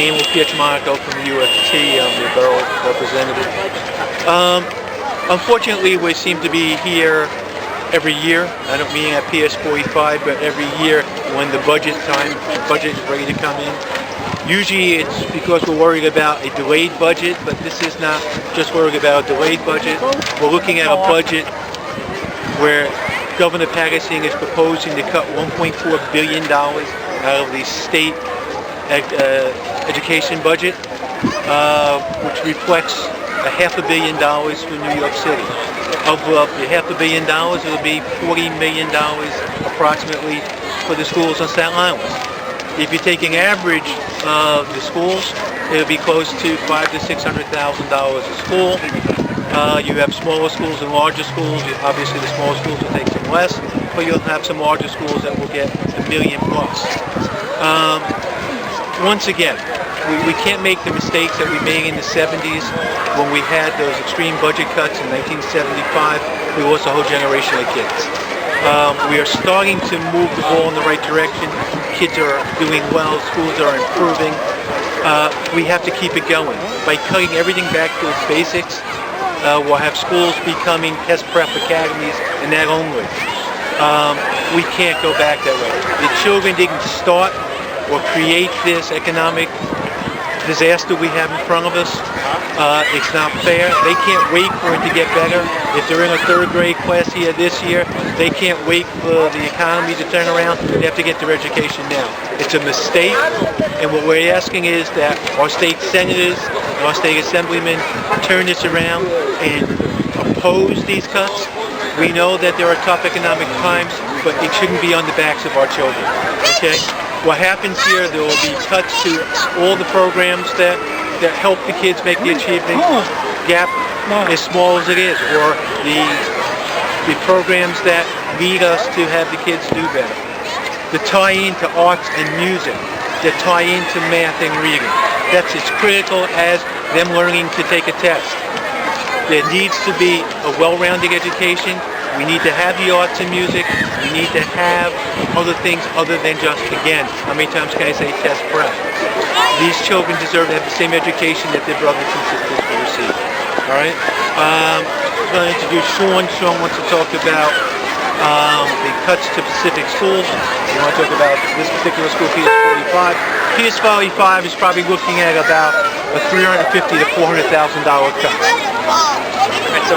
Emil Pietromonaco from the UFT. I'm the borough representative. Unfortunately, we seem to be here every year. I don't mean at PS 45, but every year when the budget is ready to come in. Usually it's because we're worried about a delayed budget, but this is not just worried about a delayed budget. We're looking at a budget where Governor Paterson is proposing to cut $1.4 billion out of the state education budget, which reflects $500 million for New York City. Of the $500 million, it'll be $40 million approximately for the schools on Staten Island. If you're taking average of the schools, it'll be close to $500,000 to $600,000 a school. You have smaller schools and larger schools. Obviously, the smaller schools will take some less, but you'll have some larger schools that will get $1 million plus. Once again, we can't make the mistakes that we made in the 70s when we had those extreme budget cuts in 1975. We lost a whole generation of kids. We are starting to move the ball in the right direction. Kids are doing well. Schools are improving. We have to keep it going. By cutting everything back to its basics, we'll have schools becoming test prep academies and that only. We can't go back that way. The children didn't start or create this economic disaster we have in front of us. It's not fair. They can't wait for it to get better. If they're in a third grade class here this year, they can't wait for the economy to turn around. They have to get their education now. It's a mistake, and what we're asking is that our state senators and our state assemblymen turn this around and oppose these cuts. We know that there are tough economic times, but it shouldn't be on the backs of our children. Okay? What happens here, there will be cuts to all the programs that help the kids make the achievement gap as small as it is, or the programs that lead us to have the kids do better. The tie-in to arts and music, the tie-in to math and reading. That's as critical as them learning to take a test. There needs to be a well-rounded education. We need to have the arts and music. We need to have other things other than just, again, how many times can I say test prep? These children deserve to have the same education that their brothers and sisters will receive. All right? I'm going to introduce Sean. Sean wants to talk about the cuts to specific schools. We want to talk about this particular school, PS 45. PS 45 is probably looking at about a $350,000 to $400,000 cut. Right, so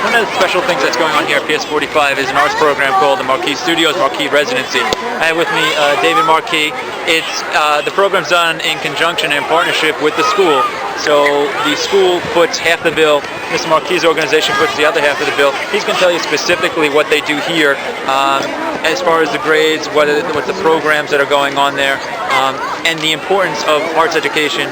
one of the special things that's going on here at PS 45 is an arts program called the Marquis Studios Marquis Residency. I have with me David Marquis. It's the program's done in conjunction and in partnership with the school. So the school puts half the bill, Mr. Marquis' organization puts the other half of the bill. He's going to tell you specifically what they do here as far as the grades, what the programs that are going on there, and the importance of arts education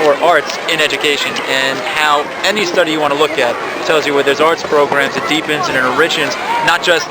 or arts in education, and how any study you want to look at tells you where there's arts programs, it deepens and it enriches not just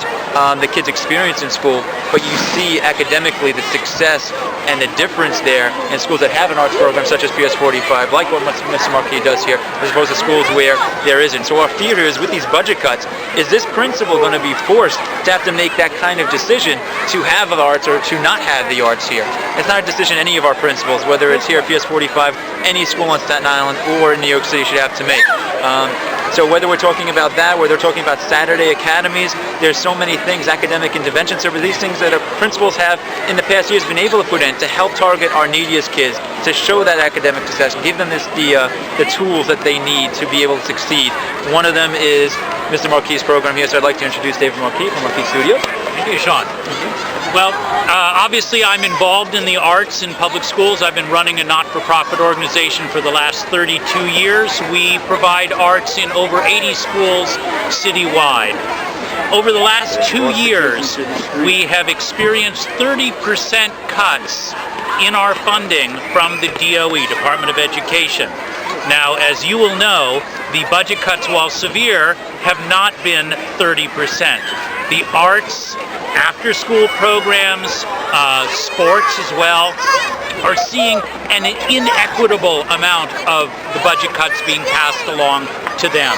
the kids' experience in school, but you see academically the success and the difference there in schools that have an arts program such as PS 45, like what Mr. Marquis does here, as opposed to schools where there isn't. So our fear is, with these budget cuts, is this principal going to be forced to have to make that kind of decision to have the arts or to not have the arts here? It's not a decision any of our principals, whether it's here at PS 45, any school on Staten Island or in New York City, should have to make. So whether we're talking about that, whether we're talking about Saturday academies, there's so many things, academic interventions, so these things that our principals have in the past years been able to put in to help target our neediest kids, to show that academic success, give them the tools that they need to be able to succeed. One of them is Mr. Marquis' program here, so I'd like to introduce David Marquis from Marquis Studios. Thank you, Sean. Well, obviously I'm involved in the arts in public schools. I've been running a not-for-profit organization for the last 32 years. We provide arts in over 80 schools citywide. Over the last 2 years, we have experienced 30% cuts in our funding from the DOE, Department of Education. Now, as you will know, the budget cuts, while severe, have not been 30%. The arts, after-school programs, sports as well, are seeing an inequitable amount of the budget cuts being passed along to them.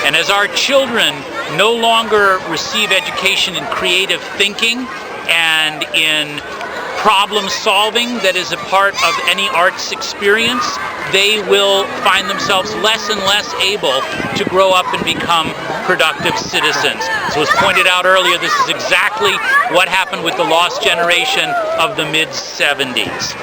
And as our children no longer receive education in creative thinking and in problem solving that is a part of any arts experience, they will find themselves less and less able to grow up and become productive citizens. As was pointed out earlier, this is exactly what happened with the lost generation of the mid-'70s.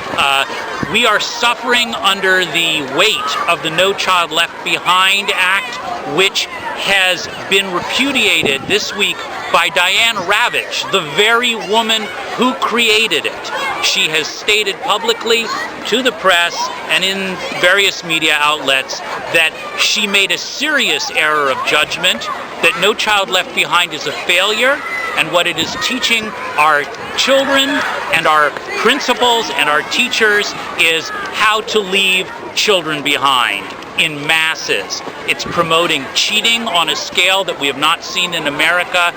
We are suffering under the weight of the No Child Left Behind Act, which has been repudiated this week by Diane Ravitch, the very woman who created it. She has stated publicly to the press and in various media outlets that she made a serious error of judgment, that No Child Left Behind is a failure, and what it is teaching our children and our principals and our teachers is how to leave children behind in masses. It's promoting cheating on a scale that we have not seen in America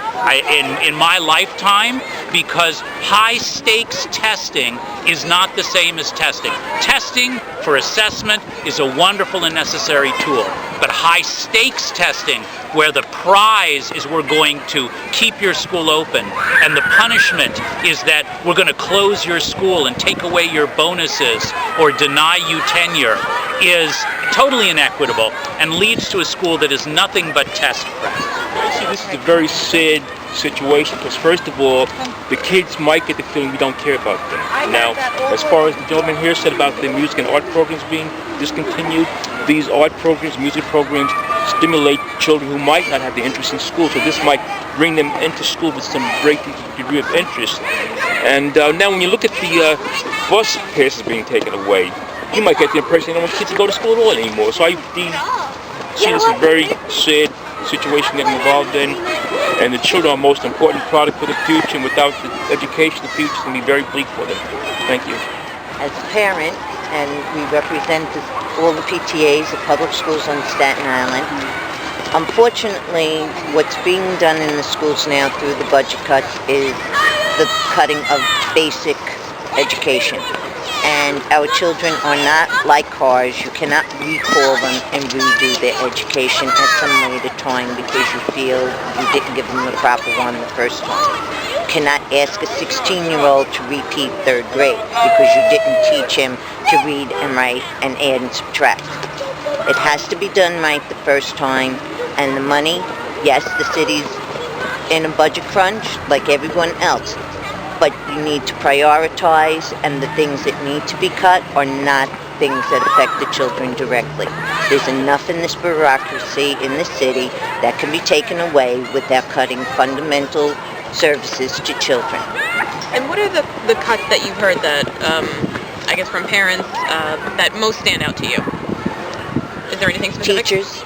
in my lifetime, because high stakes testing is not the same as testing. Testing for assessment is a wonderful and necessary tool, but high stakes testing, where the prize is we're going to keep your school open and the punishment is that we're going to close your school and take away your bonuses or deny you tenure, is totally inequitable and leads to a school that is nothing but test prep. See, this is a very sad situation, because first of all, the kids might get the feeling we don't care about them. Now, as far as the gentleman here said about the music and art programs being discontinued, these art programs, music programs, stimulate children who might not have the interest in school, so this might bring them into school with some great degree of interest. And now when you look at the bus passes being taken away, you might get the impression they don't want kids to go to school at all anymore. So I see this is a very sad situation getting involved in, and the children are the most important product for the future, and without the education, the future is going to be very bleak for them. Thank you. As a parent, and we represent all the PTAs of public schools on Staten Island, unfortunately, what's being done in the schools now through the budget cuts is the cutting of basic education. And our children are not like cars. You cannot recall them and redo their education at some later time because you feel you didn't give them the proper one the first time. You cannot ask a 16-year-old to repeat third grade because you didn't teach him to read and write and add and subtract. It has to be done right the first time, and the money, yes, the city's in a budget crunch like everyone else, but you need to prioritize, and the things that need to be cut are not things that affect the children directly. There's enough in this bureaucracy in the city that can be taken away without cutting fundamental services to children. And what are the cuts that you've heard that, I guess from parents, that most stand out to you? Is there anything specific? Teachers,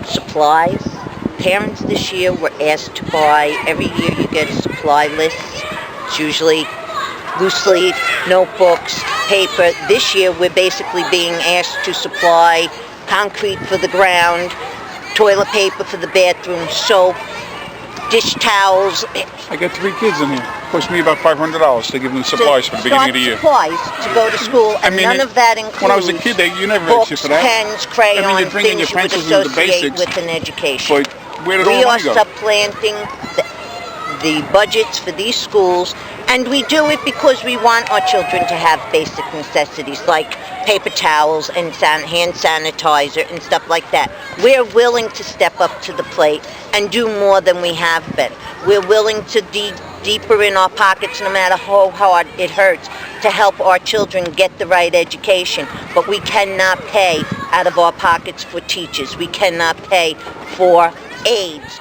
supplies. Parents this year were asked to buy, every year you get a supply list. It's usually loose leaf, notebooks, paper. This year we're basically being asked to supply concrete for the ground, toilet paper for the bathroom, soap, dish towels. I got 3 kids in here. It cost me about $500 to give them supplies for the beginning of the year. Supplies to go to school, and none of that includes when I was a kid, you never books, had shit for that. pens, crayons, you bring in your things you would pencils and the associate basics, with an education. but where did all We the are money go? supplanting the budgets for these schools, and we do it because we want our children to have basic necessities like paper towels and hand sanitizer and stuff like that. We're willing to step up to the plate and do more than we have been. We're willing to dig deeper in our pockets, no matter how hard it hurts, to help our children get the right education. But we cannot pay out of our pockets for teachers. We cannot pay for aides.